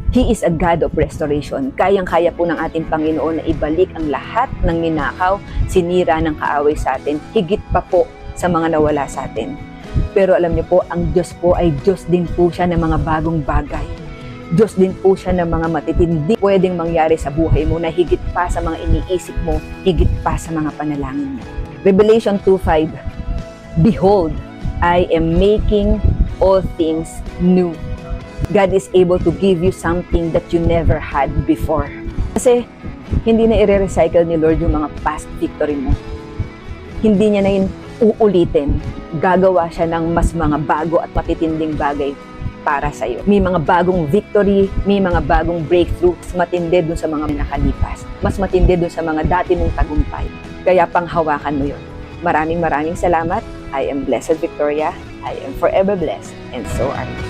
He is a God of restoration. Kayang-kaya po ng ating Panginoon na ibalik ang lahat ng ninakaw, sinira ng kaaway sa atin, higit pa po sa mga nawala sa atin. Pero alam niyo po, ang Diyos po ay Diyos din po siya ng mga bagong bagay. Diyos din po siya ng mga matitindi pwedeng mangyari sa buhay mo na higit pa sa mga iniisip mo, higit pa sa mga panalangin mo. Revelation 2:5, Behold, I am making all things new. God is able to give you something that you never had before. Kasi hindi na i-recycle ni Lord yung mga past victory mo. Hindi niya na yun uulitin. Gagawa siya ng mas mga bago at matitinding bagay para sa iyo. May mga bagong victory, may mga bagong breakthrough, mas matindi dun sa mga nakalipas, mas matindi dun sa mga dati mong tagumpay. Kaya panghawakan mo yun. Maraming salamat. I am Blessed Victoria. I am forever blessed, and so are you.